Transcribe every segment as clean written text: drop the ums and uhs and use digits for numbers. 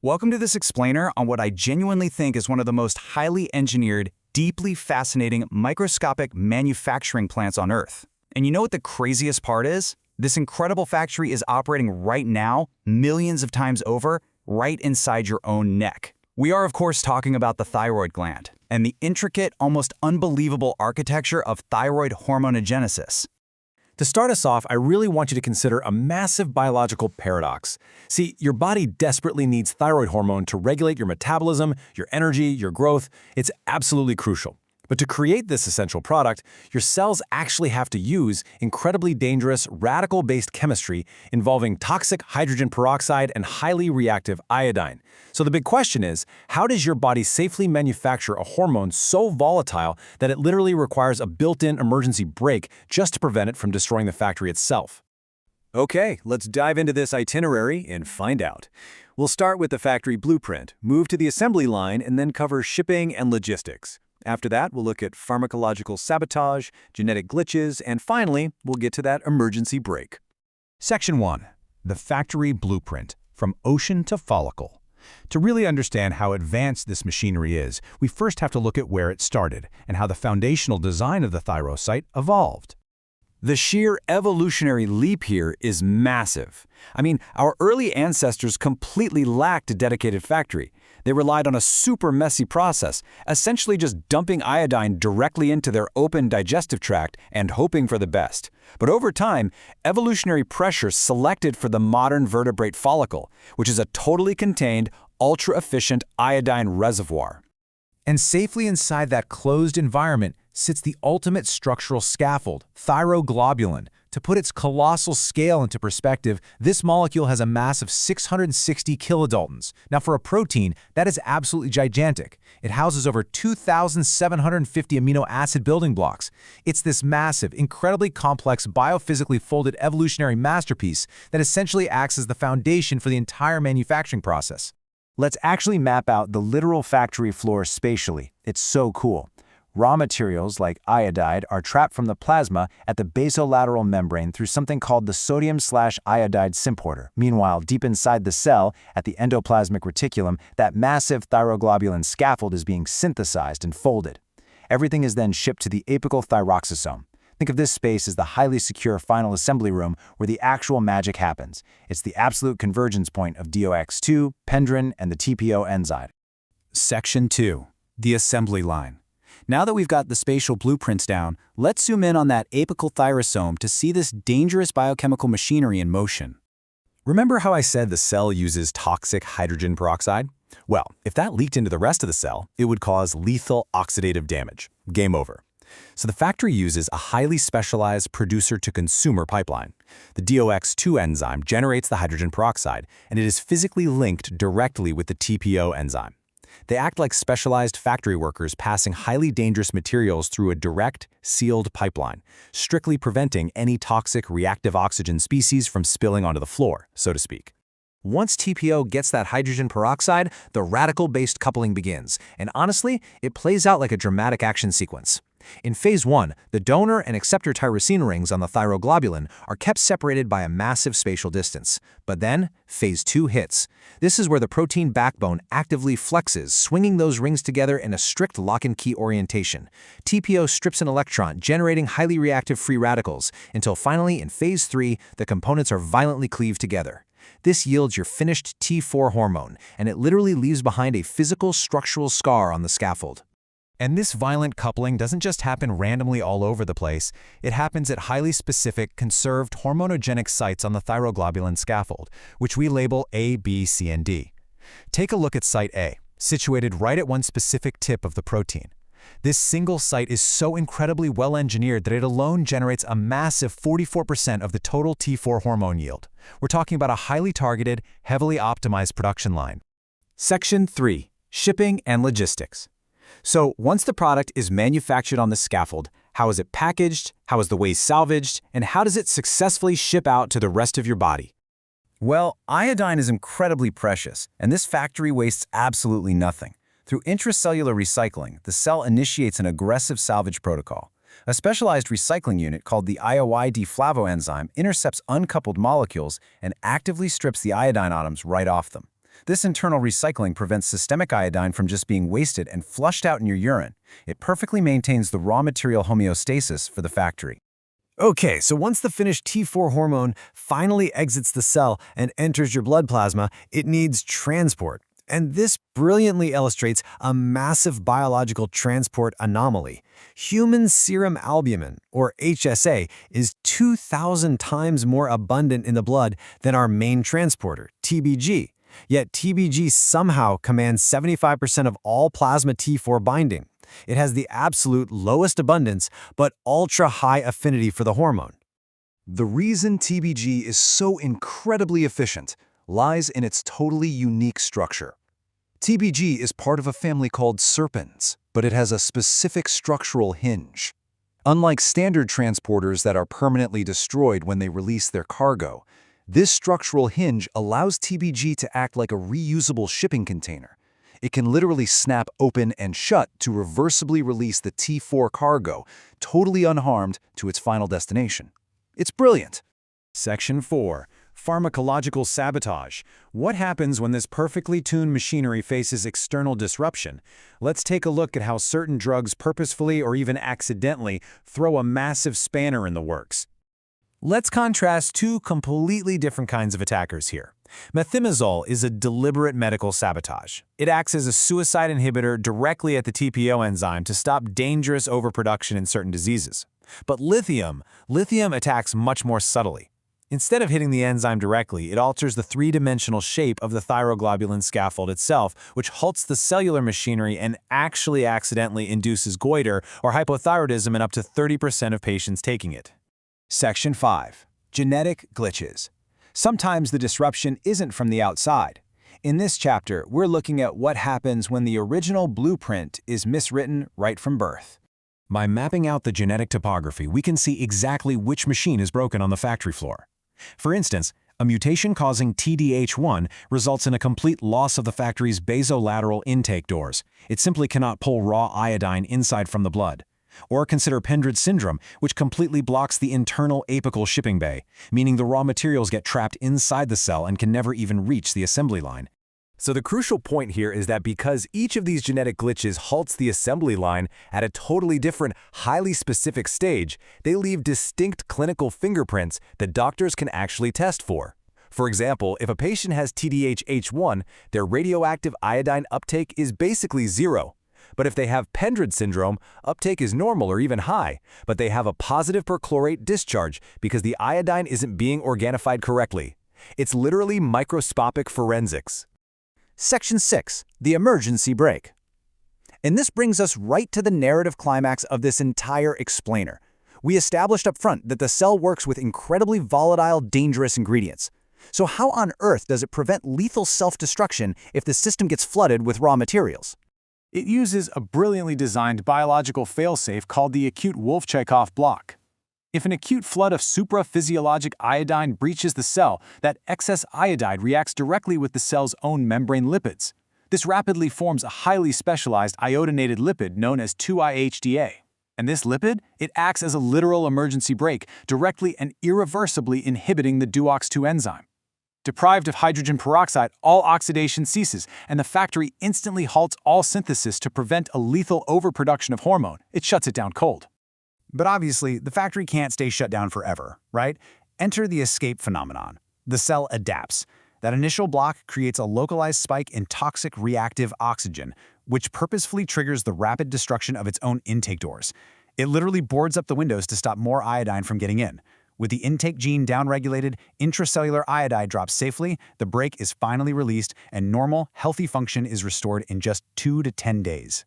Welcome to this explainer on what I genuinely think is one of the most highly engineered, deeply fascinating microscopic manufacturing plants on Earth. And you know what the craziest part is? This incredible factory is operating right now, millions of times over, right inside your own neck. We are, of course, talking about the thyroid gland and the intricate, almost unbelievable architecture of thyroid hormonogenesis. To start us off, I really want you to consider a massive biological paradox. See, your body desperately needs thyroid hormone to regulate your metabolism, your energy, your growth. It's absolutely crucial. But to create this essential product, your cells actually have to use incredibly dangerous, radical-based chemistry involving toxic hydrogen peroxide and highly reactive iodine. So the big question is, how does your body safely manufacture a hormone so volatile that it literally requires a built-in emergency brake just to prevent it from destroying the factory itself? Okay, let's dive into this itinerary and find out. We'll start with the factory blueprint, move to the assembly line, and then cover shipping and logistics. After that, we'll look at pharmacological sabotage, genetic glitches, and finally, we'll get to that emergency brake. Section 1. The Factory Blueprint, From Ocean to Follicle. To really understand how advanced this machinery is, we first have to look at where it started and how the foundational design of the thyrocyte evolved. The sheer evolutionary leap here is massive. I mean, our early ancestors completely lacked a dedicated factory. They relied on a super messy process, essentially just dumping iodine directly into their open digestive tract and hoping for the best. But over time, evolutionary pressure selected for the modern vertebrate follicle, which is a totally contained, ultra-efficient iodine reservoir. And safely inside that closed environment sits the ultimate structural scaffold, thyroglobulin. To put its colossal scale into perspective, this molecule has a mass of 660 kilodaltons. Now for a protein, that is absolutely gigantic. It houses over 2,750 amino acid building blocks. It's this massive, incredibly complex, biophysically folded evolutionary masterpiece that essentially acts as the foundation for the entire manufacturing process. Let's actually map out the literal factory floor spatially. It's so cool. Raw materials like iodide are trapped from the plasma at the basolateral membrane through something called the sodium/iodide symporter. Meanwhile, deep inside the cell, at the endoplasmic reticulum, that massive thyroglobulin scaffold is being synthesized and folded. Everything is then shipped to the apical thyroxosome. Think of this space as the highly secure final assembly room where the actual magic happens. It's the absolute convergence point of DOX2, pendrin, and the TPO enzyme. Section 2. The assembly line. Now that we've got the spatial blueprints down, let's zoom in on that apical thyrosome to see this dangerous biochemical machinery in motion. Remember how I said the cell uses toxic hydrogen peroxide? Well, if that leaked into the rest of the cell, it would cause lethal oxidative damage. Game over. So the factory uses a highly specialized producer-to-consumer pipeline. The DOX2 enzyme generates the hydrogen peroxide, and it is physically linked directly with the TPO enzyme. They act like specialized factory workers passing highly dangerous materials through a direct, sealed pipeline, strictly preventing any toxic reactive oxygen species from spilling onto the floor, so to speak. Once TPO gets that hydrogen peroxide, the radical-based coupling begins, and honestly, it plays out like a dramatic action sequence. In phase 1, the donor and acceptor tyrosine rings on the thyroglobulin are kept separated by a massive spatial distance. But then, phase 2 hits. This is where the protein backbone actively flexes, swinging those rings together in a strict lock-and-key orientation. TPO strips an electron, generating highly reactive free radicals, until finally, in phase 3, the components are violently cleaved together. This yields your finished T4 hormone, and it literally leaves behind a physical structural scar on the scaffold. And this violent coupling doesn't just happen randomly all over the place. It happens at highly specific, conserved hormonogenic sites on the thyroglobulin scaffold, which we label A, B, C, and D. Take a look at site A, situated right at one specific tip of the protein. This single site is so incredibly well-engineered that it alone generates a massive 44% of the total T4 hormone yield. We're talking about a highly targeted, heavily optimized production line. Section 3. Shipping and logistics. So once the product is manufactured on the scaffold, how is it packaged, how is the waste salvaged, and how does it successfully ship out to the rest of your body? Well, iodine is incredibly precious, and this factory wastes absolutely nothing. Through intracellular recycling, the cell initiates an aggressive salvage protocol. A specialized recycling unit called the IOI-deflavoenzyme intercepts uncoupled molecules and actively strips the iodine atoms right off them. This internal recycling prevents systemic iodine from just being wasted and flushed out in your urine. It perfectly maintains the raw material homeostasis for the factory. Okay, so once the finished T4 hormone finally exits the cell and enters your blood plasma, it needs transport. And this brilliantly illustrates a massive biological transport anomaly. Human serum albumin, or HSA, is 2,000 times more abundant in the blood than our main transporter, TBG. Yet TBG somehow commands 75% of all plasma T4 binding. It has the absolute lowest abundance, but ultra-high affinity for the hormone. The reason TBG is so incredibly efficient lies in its totally unique structure. TBG is part of a family called serpins, but it has a specific structural hinge. Unlike standard transporters that are permanently destroyed when they release their cargo, this structural hinge allows TBG to act like a reusable shipping container. It can literally snap open and shut to reversibly release the T4 cargo, totally unharmed, to its final destination. It's brilliant. Section 4. Pharmacological sabotage. What happens when this perfectly tuned machinery faces external disruption? Let's take a look at how certain drugs purposefully or even accidentally throw a massive spanner in the works. Let's contrast two completely different kinds of attackers here. Methimazole is a deliberate medical sabotage. It acts as a suicide inhibitor directly at the TPO enzyme to stop dangerous overproduction in certain diseases. But lithium attacks much more subtly. Instead of hitting the enzyme directly, it alters the three-dimensional shape of the thyroglobulin scaffold itself, which halts the cellular machinery and actually accidentally induces goiter or hypothyroidism in up to 30% of patients taking it. Section 5. Genetic glitches. Sometimes the disruption isn't from the outside. In this chapter, we're looking at what happens when the original blueprint is miswritten right from birth. By mapping out the genetic topography, we can see exactly which machine is broken on the factory floor. For instance, a mutation causing TDH1 results in a complete loss of the factory's basolateral intake doors. It simply cannot pull raw iodine inside from the blood. Or consider Pendred syndrome, which completely blocks the internal apical shipping bay, meaning the raw materials get trapped inside the cell and can never even reach the assembly line. So the crucial point here is that because each of these genetic glitches halts the assembly line at a totally different, highly specific stage, they leave distinct clinical fingerprints that doctors can actually test for. For example, if a patient has TDH1, their radioactive iodine uptake is basically zero. But if they have Pendred syndrome, uptake is normal or even high, but they have a positive perchlorate discharge because the iodine isn't being organified correctly. It's literally microscopic forensics. Section 6. The emergency brake. And this brings us right to the narrative climax of this entire explainer. We established up front that the cell works with incredibly volatile, dangerous ingredients. So how on earth does it prevent lethal self-destruction if the system gets flooded with raw materials? It uses a brilliantly designed biological failsafe called the acute Wolff-Chaikoff block. If an acute flood of supraphysiologic iodine breaches the cell, that excess iodide reacts directly with the cell's own membrane lipids. This rapidly forms a highly specialized iodinated lipid known as 2-IHDA. And this lipid, it acts as a literal emergency brake, directly and irreversibly inhibiting the DUOX2 enzyme. Deprived of hydrogen peroxide, all oxidation ceases, and the factory instantly halts all synthesis to prevent a lethal overproduction of hormone. It shuts it down cold. But obviously, the factory can't stay shut down forever, right? Enter the escape phenomenon. The cell adapts. That initial block creates a localized spike in toxic reactive oxygen, which purposefully triggers the rapid destruction of its own intake doors. It literally boards up the windows to stop more iodine from getting in. With the intake gene downregulated, intracellular iodide drops safely, the brake is finally released, and normal, healthy function is restored in just 2 to 10 days.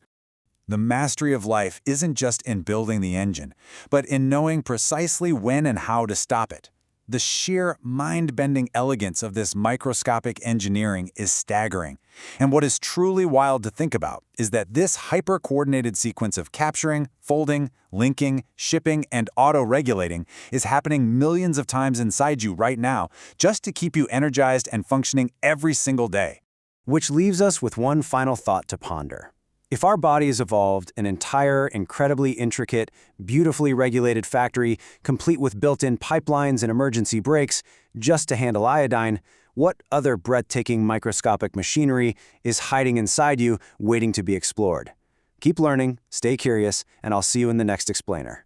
The mastery of life isn't just in building the engine, but in knowing precisely when and how to stop it. The sheer mind-bending elegance of this microscopic engineering is staggering. And what is truly wild to think about is that this hyper-coordinated sequence of capturing, folding, linking, shipping, and auto-regulating is happening millions of times inside you right now just to keep you energized and functioning every single day. Which leaves us with one final thought to ponder. If our body has evolved an entire, incredibly intricate, beautifully regulated factory, complete with built-in pipelines and emergency brakes, just to handle iodine, What other breathtaking microscopic machinery is hiding inside you, waiting to be explored? Keep learning, stay curious, and I'll see you in the next explainer.